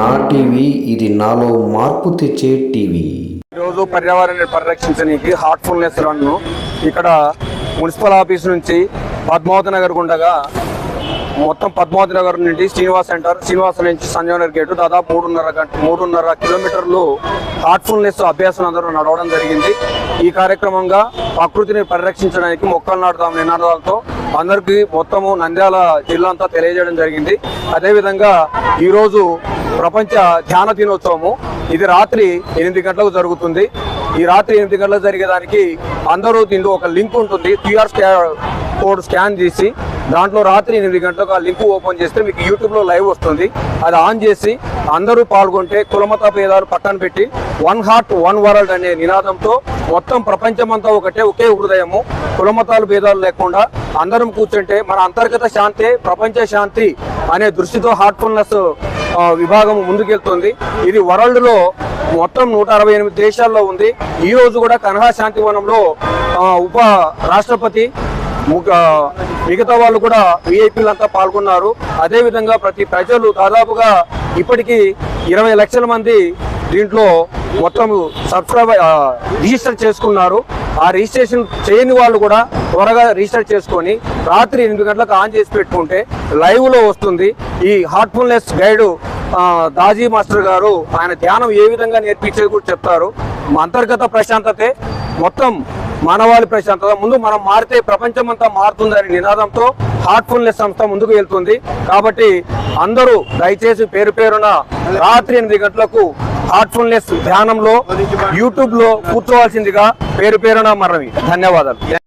నా టీవీ ఇది నాలో మార్పు తెచ్చే టీవీ. ఈరోజు పర్యావరణాన్ని పరిరక్షించడానికి హార్ట్ఫుల్నెస్ రన్ను ఇక్కడ మున్సిపల్ ఆఫీస్ నుంచి పద్మావతి నగర్ గుండగా మొత్తం పద్మావతి నగర్ నుండి శ్రీనివాస్ నుంచి సంజయనగర్ గేటు దాదాపు 3.5 కిలోమీటర్లు హార్ట్ఫుల్నెస్ అభ్యాసం అందరూ నడవడం జరిగింది. ఈ కార్యక్రమంగా ప్రకృతిని పరిరక్షించడానికి మొక్కలు నాటుదాం నినాదాలతో అందరికీ మొత్తము నంద్యాల జిల్లా అంతా తెలియజేయడం జరిగింది. అదేవిధంగా ఈరోజు ప్రపంచ ధ్యాన దినోత్సవము. ఇది రాత్రి 8 గంటలకు జరుగుతుంది. ఈ రాత్రి 8 గంటలకు జరిగేదానికి అందరూ దీంట్లో ఒక లింక్ ఉంటుంది. క్యూఆర్ కోడ్ స్కాన్ చేసి దాంట్లో రాత్రి 8 గంటలకు ఆ లింక్ ఓపెన్ చేస్తే మీకు యూట్యూబ్లో లైవ్ వస్తుంది. అది ఆన్ చేసి అందరూ పాల్గొంటే కులమత భేదాలు పక్కన పెట్టి వన్ హార్ట్ వన్ వరల్డ్ అనే నినాదంతో మొత్తం ప్రపంచమంతా ఒకే హృదయము, కులమతాలు భేదాలు లేకుండా అందరం కూర్చుంటే మన అంతర్గత శాంతి ప్రపంచ శాంతి అనే దృష్టితో హార్ట్ఫుల్నెస్ విభాగం ముందుకెళ్తుంది. ఇది వరల్డ్ లో మొత్తం 168 దేశాల్లో ఉంది. ఈ రోజు కూడా కన్హా శాంతివనంలో ఉప రాష్ట్రపతి మిగతా వాళ్ళు కూడా విఐపీలంతా పాల్గొన్నారు. అదేవిధంగా ప్రతి ప్రజలు దాదాపుగా ఇప్పటికీ 20 లక్షల మంది దీంట్లో మొత్తం రిజిస్టర్ చేసుకున్నారు. ఆ రిజిస్ట్రేషన్ చేయని వాళ్ళు కూడా త్వరగా రిజిస్టర్ చేసుకొని రాత్రి 8 గంటలకు ఆన్ చేసి పెట్టుకుంటే లైవ్ లో వస్తుంది. ఈ హార్ట్ఫుల్నెస్ గైడ్ దాజీ మాస్టర్ గారు ఆయన ధ్యానం ఏ విధంగా నేర్పించేది కూడా చెప్తారు. అంతర్గత ప్రశాంతతే మొత్తం మానవాళి ప్రశాంతత. ముందు మనం మారితే ప్రపంచమంతా మారుతుందనే నినాదంతో హార్ట్ఫుల్నెస్ సంస్థ ముందుకు వెళ్తుంది. కాబట్టి అందరూ దయచేసి పేరున రాత్రి 8 గంటలకు హార్ట్ఫుల్నెస్ ధ్యానంలో యూట్యూబ్ లో కూర్చోవాల్సిందిగా పేరున మనవి. ధన్యవాదాలు.